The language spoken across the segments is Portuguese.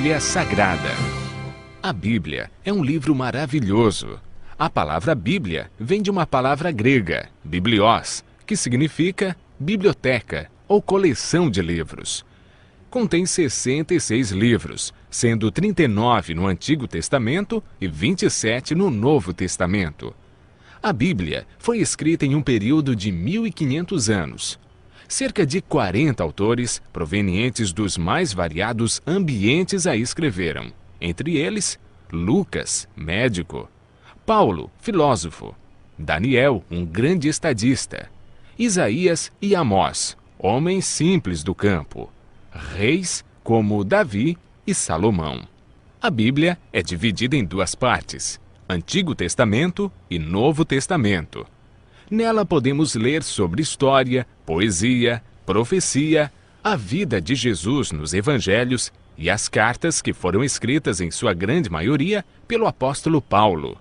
Bíblia Sagrada. A Bíblia é um livro maravilhoso. A palavra Bíblia vem de uma palavra grega, biblios, que significa biblioteca ou coleção de livros. Contém 66 livros, sendo 39 no Antigo Testamento e 27 no Novo Testamento. A Bíblia foi escrita em um período de 1500 anos. Cerca de 40 autores, provenientes dos mais variados ambientes, a escreveram. Entre eles, Lucas, médico; Paulo, filósofo; Daniel, um grande estadista; Isaías e Amós, homens simples do campo; reis como Davi e Salomão. A Bíblia é dividida em duas partes, Antigo Testamento e Novo Testamento. Nela podemos ler sobre história, poesia, profecia, a vida de Jesus nos evangelhos e as cartas que foram escritas em sua grande maioria pelo apóstolo Paulo.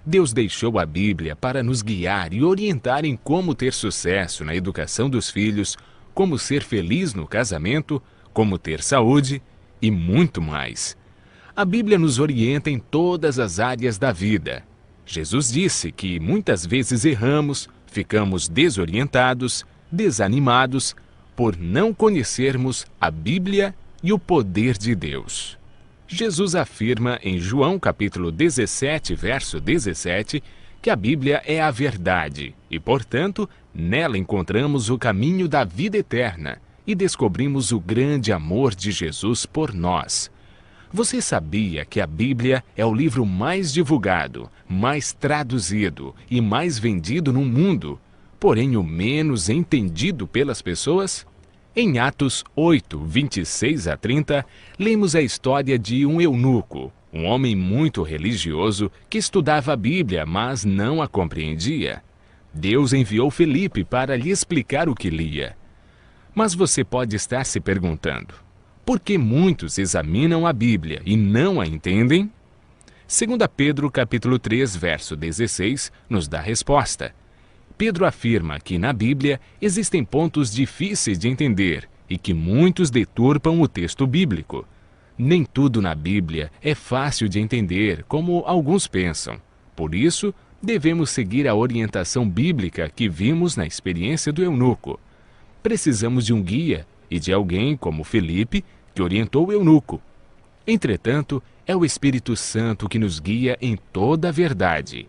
Deus deixou a Bíblia para nos guiar e orientar em como ter sucesso na educação dos filhos, como ser feliz no casamento, como ter saúde e muito mais. A Bíblia nos orienta em todas as áreas da vida. Jesus disse que muitas vezes erramos, ficamos desorientados, desanimados, por não conhecermos a Bíblia e o poder de Deus. Jesus afirma em João capítulo 17, verso 17, que a Bíblia é a verdade e, portanto, nela encontramos o caminho da vida eterna e descobrimos o grande amor de Jesus por nós. Você sabia que a Bíblia é o livro mais divulgado, mais traduzido e mais vendido no mundo, porém o menos entendido pelas pessoas? Em Atos 8, 26 a 30, lemos a história de um eunuco, um homem muito religioso que estudava a Bíblia, mas não a compreendia. Deus enviou Felipe para lhe explicar o que lia. Mas você pode estar se perguntando: por que muitos examinam a Bíblia e não a entendem? 2 Pedro capítulo 3, verso 16, nos dá a resposta. Pedro afirma que na Bíblia existem pontos difíceis de entender e que muitos deturpam o texto bíblico. Nem tudo na Bíblia é fácil de entender, como alguns pensam. Por isso, devemos seguir a orientação bíblica que vimos na experiência do eunuco. Precisamos de um guia e de alguém como Felipe, que orientou o eunuco. Entretanto, é o Espírito Santo que nos guia em toda a verdade.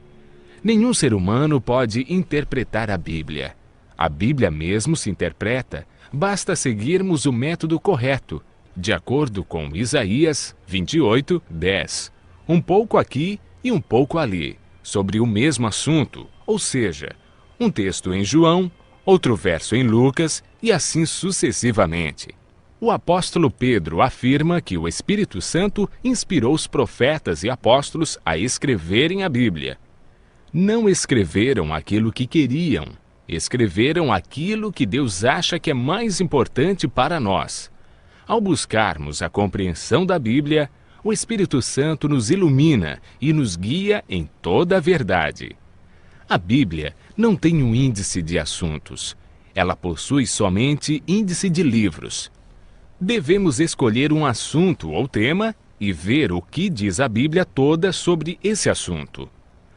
Nenhum ser humano pode interpretar a Bíblia. A Bíblia mesmo se interpreta, basta seguirmos o método correto, de acordo com Isaías 28, 10. Um pouco aqui e um pouco ali, sobre o mesmo assunto, ou seja, um texto em João, outro verso em Lucas e assim sucessivamente. O apóstolo Pedro afirma que o Espírito Santo inspirou os profetas e apóstolos a escreverem a Bíblia. Não escreveram aquilo que queriam, escreveram aquilo que Deus acha que é mais importante para nós. Ao buscarmos a compreensão da Bíblia, o Espírito Santo nos ilumina e nos guia em toda a verdade. A Bíblia não tem um índice de assuntos. Ela possui somente índice de livros. Devemos escolher um assunto ou tema e ver o que diz a Bíblia toda sobre esse assunto.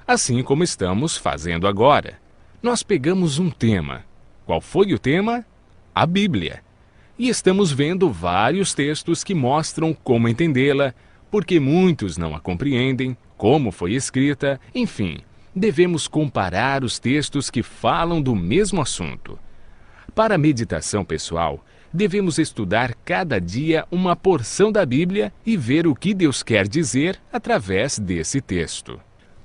Assim como estamos fazendo agora. Nós pegamos um tema. Qual foi o tema? A Bíblia. E estamos vendo vários textos que mostram como entendê-la, porque muitos não a compreendem, como foi escrita, enfim. Devemos comparar os textos que falam do mesmo assunto. Para a meditação pessoal, devemos estudar cada dia uma porção da Bíblia e ver o que Deus quer dizer através desse texto.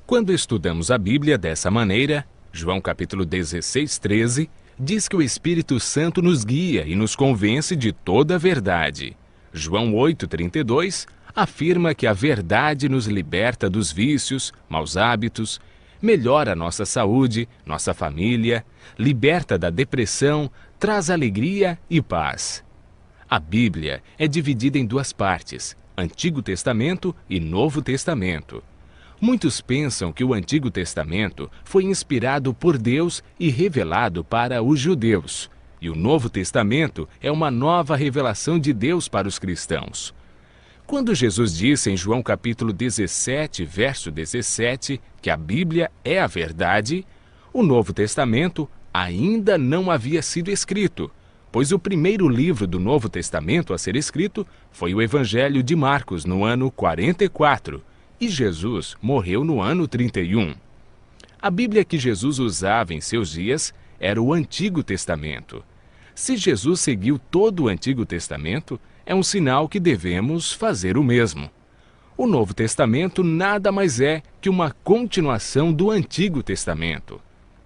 Quando estudamos a Bíblia dessa maneira, João capítulo 16, 13, diz que o Espírito Santo nos guia e nos convence de toda a verdade. João 8, 32, afirma que a verdade nos liberta dos vícios, maus hábitos, melhora nossa saúde, nossa família, liberta da depressão, traz alegria e paz. A Bíblia é dividida em duas partes, Antigo Testamento e Novo Testamento. Muitos pensam que o Antigo Testamento foi inspirado por Deus e revelado para os judeus, e o Novo Testamento é uma nova revelação de Deus para os cristãos. Quando Jesus disse em João capítulo 17, verso 17, que a Bíblia é a verdade, o Novo Testamento ainda não havia sido escrito, pois o primeiro livro do Novo Testamento a ser escrito foi o Evangelho de Marcos no ano 44, e Jesus morreu no ano 31. A Bíblia que Jesus usava em seus dias era o Antigo Testamento. Se Jesus seguiu todo o Antigo Testamento, é um sinal que devemos fazer o mesmo. O Novo Testamento nada mais é que uma continuação do Antigo Testamento.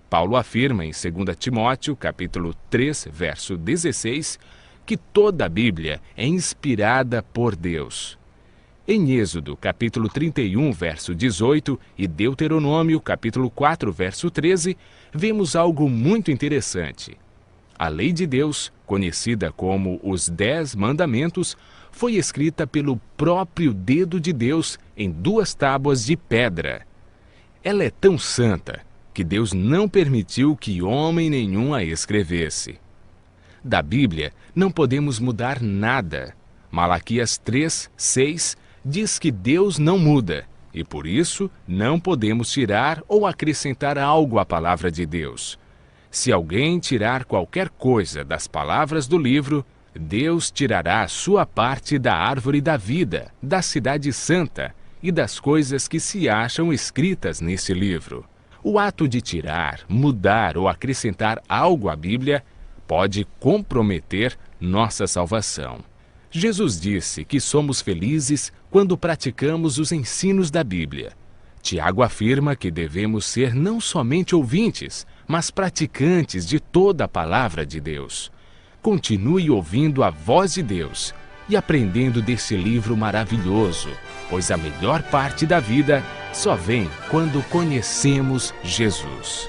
Paulo afirma em 2 Timóteo, capítulo 3, verso 16, que toda a Bíblia é inspirada por Deus. Em Êxodo, capítulo 31, verso 18, e Deuteronômio, capítulo 4, verso 13, vemos algo muito interessante. A lei de Deus, conhecida como os 10 Mandamentos, foi escrita pelo próprio dedo de Deus em 2 tábuas de pedra. Ela é tão santa que Deus não permitiu que homem nenhum a escrevesse. Da Bíblia não podemos mudar nada. Malaquias 3, 6 diz que Deus não muda, e por isso não podemos tirar ou acrescentar algo à palavra de Deus. Se alguém tirar qualquer coisa das palavras do livro, Deus tirará a sua parte da árvore da vida, da cidade santa e das coisas que se acham escritas nesse livro. O ato de tirar, mudar ou acrescentar algo à Bíblia pode comprometer nossa salvação. Jesus disse que somos felizes quando praticamos os ensinos da Bíblia. Tiago afirma que devemos ser não somente ouvintes, mas praticantes de toda a palavra de Deus. Continue ouvindo a voz de Deus e aprendendo desse livro maravilhoso, pois a melhor parte da vida só vem quando conhecemos Jesus.